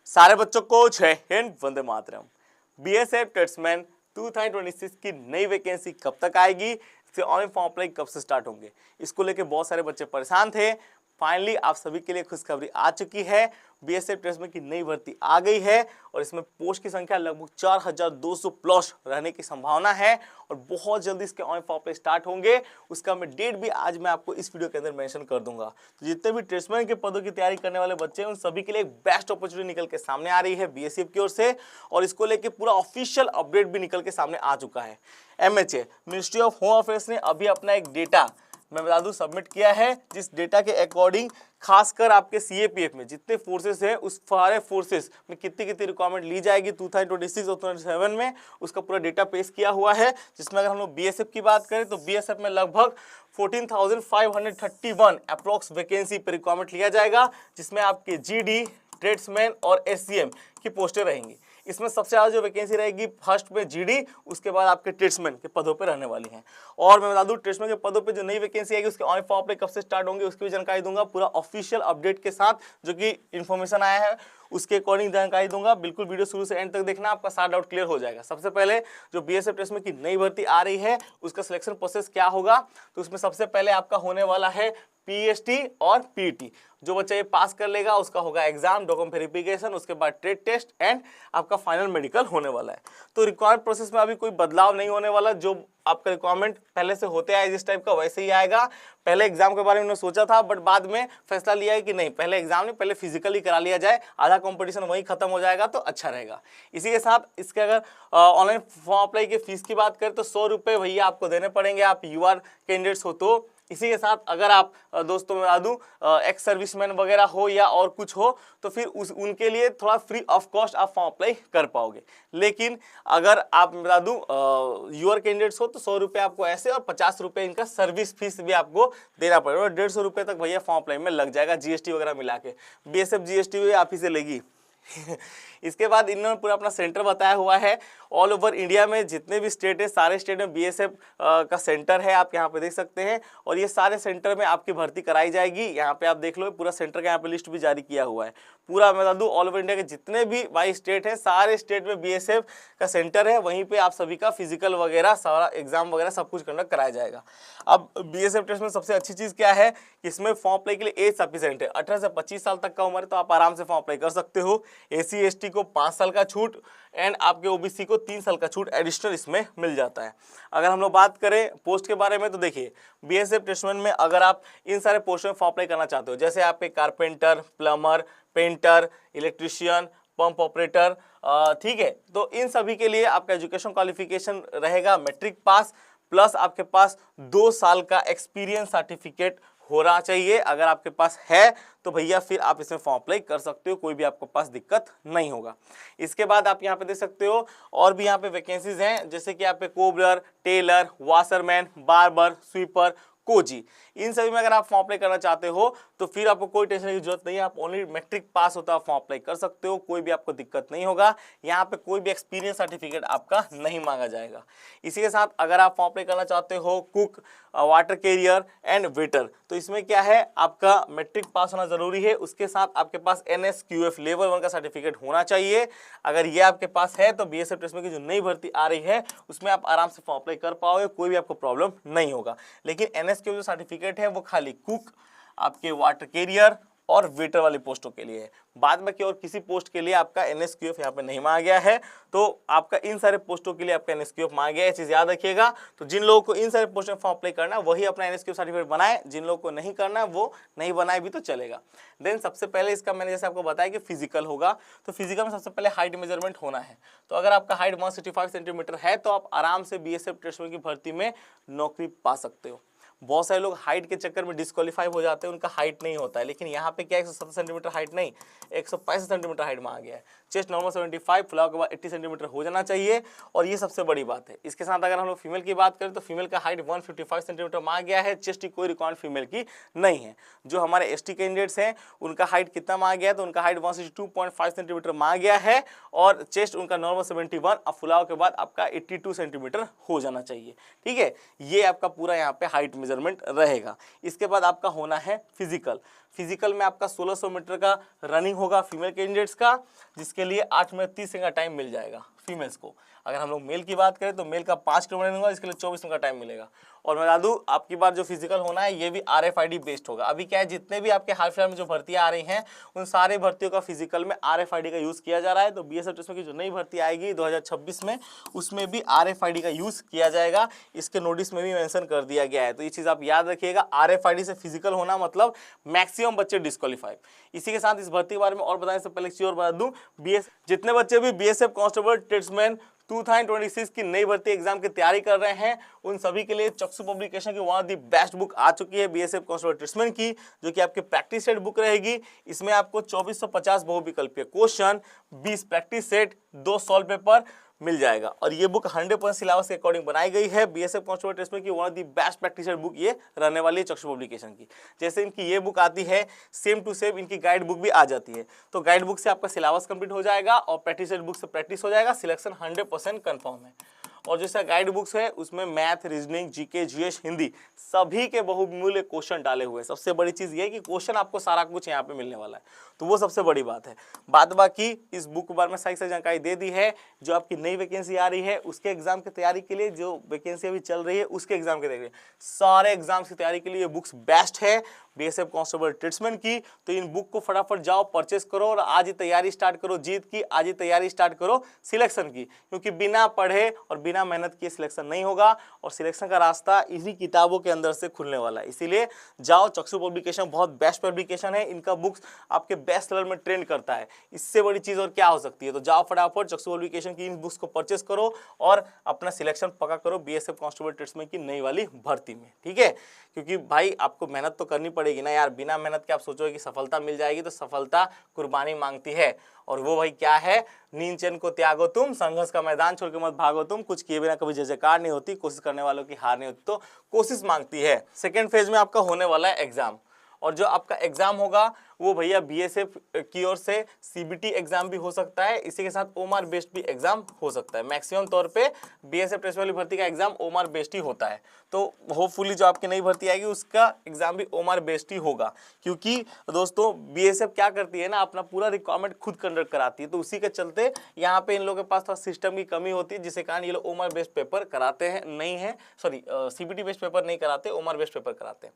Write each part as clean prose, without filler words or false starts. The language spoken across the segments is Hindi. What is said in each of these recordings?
सारे बच्चों को जय हिंद, वंदे मातरम। बीएसएफ ट्रेड्समैन 2026 की नई वैकेंसी कब तक आएगी, इसके ऑनलाइन फॉर्म अप्लाई कब से स्टार्ट होंगे, इसको लेके बहुत सारे बच्चे परेशान थे। फाइनली आप सभी के लिए खुशखबरी आ चुकी है। बीएसएफ ट्रेड्समैन की नई भर्ती आ गई है और इसमें पोस्ट की संख्या लगभग 4200 प्लस रहने की संभावना है और बहुत जल्दी इसके ऑनलाइन फॉर्म अप्लाई स्टार्ट होंगे। उसका मैं डेट भी आज मैं आपको इस वीडियो के अंदर मेंशन कर दूंगा। तो जितने भी ट्रेड्समैन के पदों की तैयारी करने वाले बच्चे हैं उन सभी के लिए एक बेस्ट अपॉर्चुनिटी निकल के सामने आ रही है बीएसएफ की ओर से और इसको लेके पूरा ऑफिशियल अपडेट भी निकल के सामने आ चुका है। MHA ministry of home affairs ने अभी अपना एक डेटा मैं बता दूं सबमिट किया है, जिस डेटा के अकॉर्डिंग खासकर आपके सीएपीएफ में जितने फोर्सेस है उस सारे फोर्सेस में कितनी कितनी रिक्वायरमेंट ली जाएगी 2026 और 2027 में, उसका पूरा डेटा पेश किया हुआ है। जिसमें अगर हम लोग बीएसएफ की बात करें तो बीएसएफ में लगभग 14,531 अप्रोक्स वैकेंसी पर रिक्वायरमेंट लिया जाएगा, जिसमें आपके जीडी, ट्रेड्समैन और एससीएम की पोस्टें रहेंगी। इसमें सबसे ज़्यादा जो वैकेंसी रहेगी फर्स्ट में जीडी, उसके बाद आपके ट्रेड्समैन के पदों पे रहने वाली हैं। और मैं बता दूं ट्रेड्समैन के पदों पे जो नई वैकेंसी आएगी उसके ऑनलाइन फॉर्म अप्लाई कब से स्टार्ट होंगे उसकी भी जानकारी दूंगा, पूरा ऑफिशियल अपडेट के साथ जो कि इन्फॉर्मेशन आया है उसके अकॉर्डिंग जानकारी दूंगा। बिल्कुल वीडियो शुरू से एंड तक देखना, आपका सारा डाउट क्लियर हो जाएगा। सबसे पहले जो बीएसएफ ट्रेड्समैन की नई भर्ती आ रही है उसका सिलेक्शन प्रोसेस क्या होगा, तो उसमें सबसे पहले आपका होने वाला है पीएसटी और पीटी। जो बच्चा ये पास कर लेगा उसका होगा एग्जाम, डॉक्यूमेंट वेरिफिकेशन, उसके बाद ट्रेड टेस्ट एंड आपका फाइनल मेडिकल होने वाला है। तो रिक्वायर्ड प्रोसेस में अभी कोई बदलाव नहीं होने वाला, जो आपका रिक्वायरमेंट पहले से होते आए जिस टाइप का वैसे ही आएगा। पहले एग्जाम के बारे में उन्होंने सोचा था बट बाद में फैसला लिया है कि नहीं, पहले एग्जाम नहीं, पहले फिजिकली करा लिया जाए, आधा कंपटीशन वहीं खत्म हो जाएगा तो अच्छा रहेगा। इसी के साथ इसके अगर ऑनलाइन फॉर्म अप्लाई की फीस की बात करें तो 100 रुपये भैया आपको देने पड़ेंगे, आप यूआर कैंडिडेट्स हो तो। इसी के साथ अगर आप दोस्तों मैं बता दूं एक्स सर्विसमैन वगैरह हो या और कुछ हो तो फिर उनके लिए थोड़ा फ्री ऑफ कॉस्ट आप फॉर्म अप्लाई कर पाओगे। लेकिन अगर आप बता दूं यूआर कैंडिडेट्स हो तो 100 रुपये आपको ऐसे और 50 रुपये इनका सर्विस फीस भी आपको देना पड़ेगा और 150 रुपये तक भैया फॉर्म अप्लाई में लग जाएगा, जीएसटी वगैरह मिला के। बीएसएफ जीएसटी भी आप ही से लेगी। इसके बाद इन्होंने पूरा अपना सेंटर बताया हुआ है। ऑल ओवर इंडिया में जितने भी स्टेट है सारे स्टेट में बीएसएफ का सेंटर है, आप यहाँ पे देख सकते हैं। और ये सारे सेंटर में आपकी भर्ती कराई जाएगी। यहाँ पे आप देख लो पूरा सेंटर का यहाँ पे लिस्ट भी जारी किया हुआ है। पूरा मैं बता दूं ऑल ओवर इंडिया के जितने भी 22 स्टेट है सारे स्टेट में बीएसएफ का सेंटर है, वहीं पे आप सभी का फिजिकल वगैरह सारा एग्जाम वगैरह सब कुछ कंडक्ट कराया जाएगा। अब बीएसएफ टेस्ट में सबसे अच्छी चीज़ क्या है कि इसमें फॉर्म अप्लाई के लिए एज सफिशिएंट है, 18 से 25 साल तक का उम्र है तो आप आराम से फॉर्म अप्लाई कर सकते हो। एसी एसटी को 5 साल का छूट एंड आपके ओबीसी को 3 साल का छूट एडिशनल इसमें मिल जाता है। अगर हम लोग बात करें पोस्ट के बारे में तो देखिए बीएसएफ ट्रेड्समैन में अगर आप इन सारे पोस्ट में फॉर्म अप्लाई करना चाहते हो, जैसे आपके carpenter, plumber, painter, electrician, pump operator, ठीक है, तो इन सभी के लिए आपका एजुकेशन क्वालिफिकेशन रहेगा मैट्रिक पास प्लस आपके पास 2 साल का एक्सपीरियंस सर्टिफिकेट होना चाहिए। अगर आपके पास है तो भैया फिर आप इसमें फॉर्म अप्लाई कर सकते हो, कोई भी आपके पास दिक्कत नहीं होगा। इसके बाद आप यहाँ पे देख सकते हो और भी यहाँ पे वैकेंसीज हैं, जैसे कि आप पे cobbler, tailor, washerman, barber, sweeper, कोजी, इन सभी में अगर आप फॉर्म अप्लाई करना चाहते हो तो फिर आपको कोई टेंशन की जरूरत नहीं है। आप ओनली मैट्रिक पास होता है फॉर्म अप्लाई कर सकते हो, कोई भी आपको दिक्कत नहीं होगा। यहाँ पे कोई भी एक्सपीरियंस सर्टिफिकेट आपका नहीं मांगा जाएगा। इसी के साथ अगर आप फॉर्म अप्लाई करना चाहते हो cook, water career and waiter, तो इसमें क्या है आपका मैट्रिक पास होना जरूरी है, उसके साथ आपके पास NSQF लेवल 1 का सर्टिफिकेट होना चाहिए। अगर ये आपके पास है तो बीएसएफ ट्रेड्समैन की जो नई भर्ती आ रही है उसमें आप आराम से फॉर्म अप्लाई कर पाओगे, कोई भी आपको प्रॉब्लम नहीं होगा। लेकिन NSQF जो सर्टिफिकेट है वो खाली कुक, आपके वाटर कैरियर और वेटर वाली पोस्टों के लिए है। बाद में और किसी पोस्ट के लिए आपका NSQF यहाँ पे नहीं मांगा गया है, तो आपका इन सारे पोस्टों के लिए आपका NSQF मांगा गया है, चीज़ याद रखिएगा। तो जिन लोगों को इन सारे पोस्ट में फॉर्म अप्लाई करना है वही अपना NSQF सर्टिफिकेट बनाए, जिन लोगों को नहीं करना है वो नहीं बनाए भी तो चलेगा। देन सबसे पहले इसका मैंने जैसे आपको बताया कि फिजिकल होगा, तो फिजिकल में सबसे पहले हाइट मेजरमेंट होना है। तो अगर आपका हाइट 165 सेंटीमीटर है तो आप आराम से बीएसएफ ट्रेड्समैन की भर्ती में नौकरी पा सकते हो। बहुत सारे लोग हाइट के चक्कर में डिस्क्वालीफाई हो जाते हैं, उनका हाइट नहीं होता है, लेकिन यहाँ पे क्या 170 सेंटीमीटर हाइट नहीं 165 सेंटीमीटर हाइट मांगा गया है। चेस्ट नॉर्मल 75, फुलाव के बाद 80 सेंटीमीटर हो जाना चाहिए और ये सबसे बड़ी बात है। इसके साथ अगर हम लोग फीमेल की बात करें तो फीमेल का हाइट 155 सेंटीमीटर मांगा गया है, चेस्ट की कोई रिक्वायरमेंट फीमेल की नहीं है। जो हमारे एसटी कैंडिडेट्स हैं उनका हाइट कितना मांगा गया है, तो उनका हाइट 162.5 सेंटीमीटर मांगा गया है और चेस्ट उनका नॉर्मल 71 और फुलाव के बाद आपका 82 सेंटीमीटर हो जाना चाहिए। ठीक है, ये आपका पूरा यहाँ पे हाइट मेजरमेंट रहेगा। इसके बाद आपका होना है फिजिकल। फिजिकल में आपका 1600 मीटर का रनिंग होगा फीमेल कैंडिडेट्स का, जिसके लिए 8 मिनट 30 सेकंड का टाइम मिल जाएगा फीमेल्स को। अगर हम लोग मेल की बात करें तो मेल का 5 किलोमीटर होगा, इसके लिए 24 मिनट का टाइम मिलेगा। और मैं बता दूं आपकी बार जो फिजिकल होना है ये भी RFID बेस्ड होगा। अभी क्या है, जितने भी आपके हाल फिलहाल में जो भर्तियां आ रही हैं उन सारे भर्तियों का फिजिकल में RFID का यूज किया जा रहा है। तो BSF टेस्ट में की जो नई भर्ती आएगी 2026 में, उसमें भी RFID का यूज किया जाएगा। इसके नोटिस में भी मेंशन कर दिया गया है। तो ये चीज आप याद रखिएगा, RFID से फिजिकल होना मतलब मैक्सिमम बच्चे डिस्क्वालीफाई। इसी के साथ इस भर्ती के बारे में और बताने से पहले एक चीज और बता दूं, जितने बच्चे भी BSF कांस्टेबल ट्रेड्समैन 2026 की नई भर्ती एग्जाम की तैयारी कर रहे हैं, उन सभी के लिए चक्षु पब्लिकेशन की one of the best book आ चुकी है BSF कांस्टेबल ट्रेड्समैन की, जो कि आपकी प्रैक्टिस सेट बुक रहेगी। इसमें आपको 2450 बहुविकल्पीय question, 20 practice set, 2 solve paper मिल जाएगा। और ये बुक 100% सिलेबस के अकॉर्डिंग बनाई गई है। BSF कांस्टेबल ट्रेड्समैन की one of the best practice book ये रहने वाली है चक्षु पब्लिकेशन की। जैसे इनकी ये बुक आती है, सेम टू सेम इनकी गाइड बुक भी आ जाती है। तो गाइड बुक से आपका सिलेबस कंप्लीट हो जाएगा और प्रैक्टिस बुक से प्रैक्टिस हो जाएगा, सिलेक्शन 100% कंफर्म है। और जैसा गाइड बुक्स है उसमें math, reasoning, GK, GS, Hindi सभी के बहुमूल्य क्वेश्चन डाले हुए हैं। सबसे बड़ी चीज ये है कि क्वेश्चन आपको सारा कुछ यहाँ पे मिलने वाला है, तो वो सबसे बड़ी बात है। बाद बाकी इस बुक के बारे में सही जानकारी दे दी है। जो आपकी नई वैकेंसी आ रही है उसके एग्जाम की तैयारी के लिए, जो वैकेंसी अभी चल रही है उसके एग्जाम की तैयारी, सारे एग्जाम्स की तैयारी के लिए ये बुक्स बेस्ट है BSF कांस्टेबल ट्रेड्समैन की। तो इन बुक को फटाफट जाओ परचेस करो और आज ही तैयारी स्टार्ट करो जीत की, आज ही तैयारी स्टार्ट करो सिलेक्शन की, क्योंकि बिना पढ़े और बिना मेहनत किए सिलेक्शन नहीं होगा और सिलेक्शन का रास्ता इन्हीं किताबों के अंदर से खुलने वाला है। इसीलिए जाओ, चक्षु पब्लिकेशन बहुत बेस्ट पब्लिकेशन है, इनका बुक्स आपके बेस्ट सेलर में ट्रेंड करता है। इससे बड़ी चीज और क्या हो सकती है। तो जाओ फटाफट चक्षु पब्लिकेशन की इन बुक्स को परचेस करो और अपना सिलेक्शन पक्का करो BSF कांस्टेबल ट्रेड्समैन की नई वाली भर्ती में, ठीक है। क्योंकि भाई आपको मेहनत तो करनी पड़ेगी ना यार, बिना मेहनत के आप सोचोगे कि सफलता मिल जाएगी, तो सफलता कुर्बानी मांगती है। और वो भाई क्या है, नींद चैन को त्यागो तुम, संघर्ष का मैदान छोड़ के मत भागो तुम, कुछ किए बिना कभी जय जयकार नहीं होती, कोशिश करने वालों की हार नहीं होती। तो कोशिश मांगती है। सेकेंड फेज में आपका होने वाला है एग्जाम, और जो आपका एग्जाम होगा वो भैया BSF की ओर से CBT एग्जाम भी हो सकता है, इसी के साथ OMR बेस्ड भी एग्जाम हो सकता है। मैक्सिमम तौर पे BSF टेस्ट वाली भर्ती का एग्जाम OMR बेस्ड ही होता है। तो होपफुली जो आपकी नई भर्ती आएगी उसका एग्जाम भी OMR बेस्ड ही होगा, क्योंकि दोस्तों BSF क्या करती है ना, अपना पूरा रिक्वायरमेंट खुद कंडक्ट कराती है। तो उसी के चलते यहाँ पे इन लोगों के पास थोड़ा सिस्टम की कमी होती है, जिसके कारण ये लोग OMR बेस्ड पेपर कराते हैं, नहीं है सॉरी CBT बेस्ड पेपर नहीं कराते, OMR बेस्ड पेपर कराते हैं।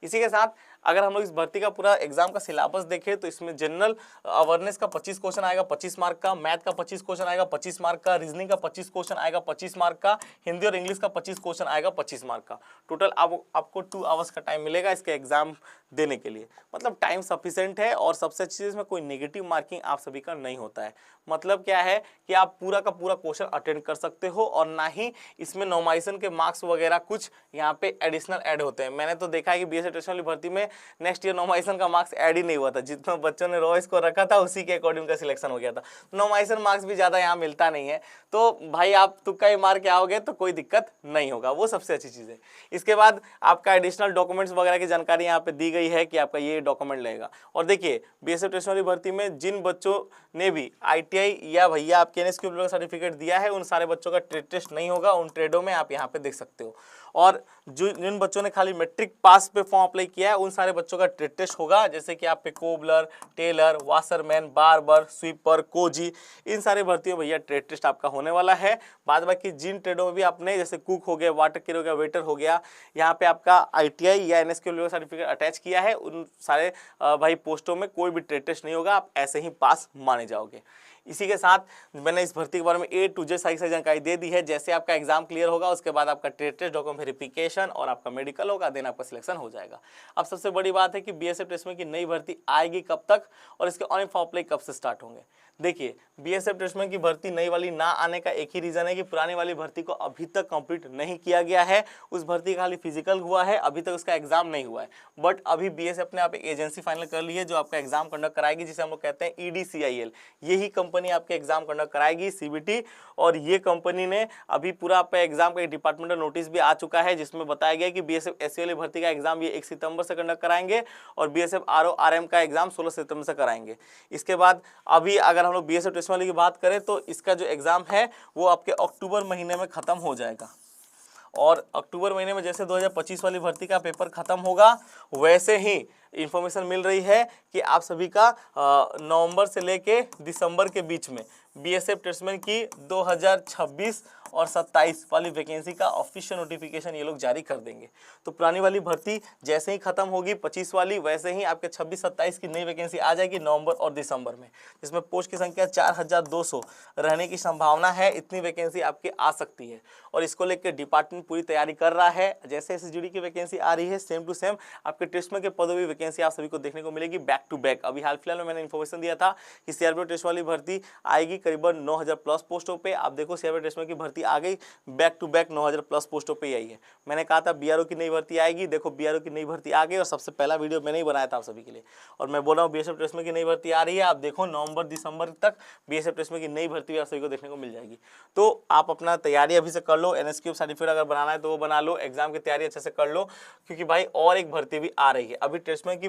इसी के साथ अगर हम लोग इस भर्ती का पूरा एग्जाम का सिलेबस देखें तो इसमें जनरल अवेयरनेस का 25 क्वेश्चन आएगा 25 मार्क का, मैथ का 25 क्वेश्चन आएगा 25 मार्क का, रीजनिंग का 25 क्वेश्चन आएगा 25 मार्क का, हिंदी और इंग्लिश का 25 क्वेश्चन आएगा 25 मार्क का। टोटल आपको 2 आवर्स का टाइम मिलेगा इसके एग्जाम देने के लिए। मतलब टाइम सफिशिएंट है। और सबसे अच्छी चीज में कोई नेगेटिव मार्किंग आप सभी का नहीं होता है। मतलब क्या है कि आप पूरा का पूरा क्वेश्चन अटेंड कर सकते हो और ना ही इसमें नॉमिनेशन के मार्क्स वगैरह कुछ यहाँ पे एडिशनल ऐड होते हैं। मैंने तो देखा है कि BSF टेस्ट वाली भर्ती में नेक्स्ट ईयर नॉमिनेशन का मार्क्स ऐड ही नहीं हुआ था, जितना बच्चों ने रॉ इसको रखा था उसी के अकॉर्डिंग का सिलेक्शन हो गया था। नॉमिनेशन मार्क्स भी ज्यादा यहाँ मिलता नहीं है, तो भाई आप तुक्का ही मार के आओगे तो कोई दिक्कत नहीं होगा, वो सबसे अच्छी चीज है। इसके बाद आपका एडिशनल डॉक्यूमेंट्स वगैरह की जानकारी यहाँ पे दी गई है कि आपका ये डॉक्यूमेंट लगेगा। और देखिए BSF टेस्ट वाली भर्ती में जिन बच्चों ने भी ITI या भैया आपके NSQ का सर्टिफिकेट दिया है उन सारे बच्चों का ट्रेड टेस्ट नहीं होगा, उन ट्रेडों में आप यहाँ पे देख सकते हो। और जिन बच्चों ने खाली मैट्रिक पास पे फॉर्म अप्लाई किया है उन सारे बच्चों का ट्रेड टेस्ट होगा, जैसे कि आप पे cobbler, tailor, washerman, barber, sweeper, कोजी, इन सारे भर्तियों भैया ट्रेड टेस्ट आपका होने वाला है। बाद बाकी जिन ट्रेडों में भी आपने जैसे कुक हो गया, वाटर केयर हो गया, वेटर हो गया, यहाँ पे आपका ITI या NSQ सर्टिफिकेट अटैच किया है, उन सारे भाई पोस्टों में कोई भी ट्रेड टेस्ट नहीं होगा, आप ऐसे ही पास माने जाओगे। इसी के साथ मैंने इस भर्ती के बारे में A to Z सही जानकारी दे दी है। जैसे आपका एग्जाम क्लियर होगा उसके बाद आपका ट्रेड टेस्ट, डॉक्यूमेंट वेरिफिकेशन और आपका मेडिकल होगा, देन आपका सिलेक्शन हो जाएगा। अब सबसे बड़ी बात है कि BSF टेस्ट की नई भर्ती आएगी कब तक और इसके ऑनलाइन फॉर्म अप्लाई कब से स्टार्ट होंगे। देखिए BSF टेस्ट की भर्ती नई वाली ना आने का एक ही रीजन है कि पुरानी वाली भर्ती को अभी तक कंप्लीट नहीं किया गया है। उस भर्ती का खाली फिजिकल हुआ है, अभी तक उसका एग्जाम नहीं हुआ है। बट अभी BSF ने आप एक एजेंसी फाइनल कर ली है जो आपका एग्जाम कंडक्ट कराएगी, जिसे हम लोग कहते हैं EDCIL। यही कंपनी आपके एग्जाम कंडक्ट कराएगी CBT। और ये कंपनी ने अभी पूरा आपका एग्जाम का एक डिपार्टमेंटल नोटिस भी आ चुका है, जिसमें बताया गया कि BSF SC वाली भर्ती का एग्जाम ये 1 सितंबर से कंडक्ट कराएंगे और BSF RO RM का एग्जाम 16 सितंबर से कराएंगे। इसके बाद अभी अगर हम लोग BSF टेस्ट वाली की बात करें तो इसका जो एग्जाम है वो आपके अक्टूबर महीने में खत्म हो जाएगा। और अक्टूबर महीने में जैसे 2025 वाली भर्ती का पेपर खत्म होगा वैसे ही इंफॉर्मेशन मिल रही है कि आप सभी का नवंबर से लेके दिसंबर के बीच में बीएसएफ ट्रेड्समैन की 2026 और 27 वाली वैकेंसी का ऑफिशियल नोटिफिकेशन ये लोग जारी कर देंगे। तो पुरानी वाली भर्ती जैसे ही खत्म होगी 25 वाली, वैसे ही आपके 26-27 की नई वैकेंसी आ जाएगी नवंबर और दिसंबर में, जिसमें पोस्ट की संख्या 4200 रहने की संभावना है। इतनी वैकेंसी आपकी आ सकती है और इसको लेकर डिपार्टमेंट पूरी तैयारी कर रहा है। जैसे एसएसजीडी की वैकेंसी आ रही है सेम टू सेम आपके ट्रेड्समैन के पदों की वैकेंसी आप सभी को देखने को मिलेगी बैक टू बैक। अभी हाल फिलहाल में मैंने इन्फॉर्मेशन दिया था कि सीआरपीएफ ट्रेड्स वाली भर्ती आएगी करीबन 9000 प्लस पोस्टों पे। आप देखो सीआरपीएफ ट्रेड्समैन की भर्ती आ गई बैक टू बैक 9000 प्लस पोस्टों पे ही आई है। मैंने कहा था बीआरओ की नई भर्ती आएगी, देखो बीआरओ की नई भर्ती आ गई और सबसे पहला वीडियो मैंने ही बनाया था आप सभी के लिए। और मैं बोल रहा हूँ बीएसएफ ट्रेड्समैन की नई भर्ती आ रही है। आप देखो नवंबर दिसंबर तक बीएसएफ ट्रेड्समैन की नई भर्ती आप सभी को देखने को मिल जाएगी। तो आप अपना तैयारी अभी से कर लो, एनएसक्यूएफ सर्टिफिकेट अगर बनाना है तो वो बना लो, एग्जाम की तैयारी अच्छे से कर लो, क्योंकि भाई और एक भर्ती भी आ रही है। अभी ट्रेड्समैन की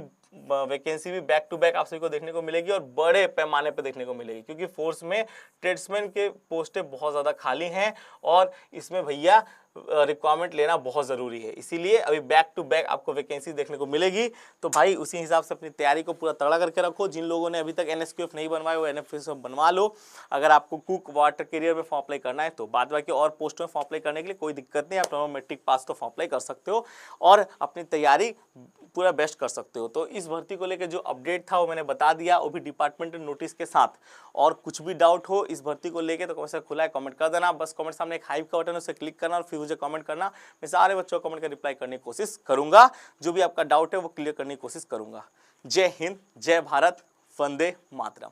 वैकेंसी भी बैक टू बैक आप सभी को देखने को मिलेगी और बड़े पैमाने पे देखने को मिलेगी, क्योंकि फोर्स में ट्रेड्समैन के पोस्टें बहुत ज़्यादा खाली हैं और इसमें भैया रिक्वायरमेंट लेना बहुत ज़रूरी है। इसीलिए अभी बैक टू बैक आपको वैकेंसी देखने को मिलेगी। तो भाई उसी हिसाब से अपनी तैयारी को पूरा तगड़ा करके रखो। जिन लोगों ने अभी तक एनएसक्यूएफ नहीं बनवाया वो एनएसक्यूएफ बनवा लो। अगर आपको कुक वाटर कैरियर में फॉर्म अप्लाई करना है तो बाद बाकी और पोस्टों में फॉर्म अप्लाई करने के लिए कोई दिक्कत नहीं, आप नॉर्मल मैट्रिक पास तो फॉर्म अप्लाई कर सकते हो और अपनी तैयारी पूरा बेस्ट कर सकते हो। तो इस भर्ती को लेकर जो अपडेट था वो मैंने बता दिया, वो भी डिपार्टमेंटल नोटिस के साथ। और कुछ भी डाउट हो इस भर्ती को लेके तो कमेंट खुला है, कमेंट कर देना। बस कमेंट सामने एक हाइप का बटन है उसे क्लिक करना और फिर मुझे कमेंट करना। मैं सारे बच्चों को कमेंट का रिप्लाई करने की कोशिश करूंगा, जो भी आपका डाउट है वो क्लियर करने की कोशिश करूंगा। जय हिंद, जय भारत, वंदे मातरम।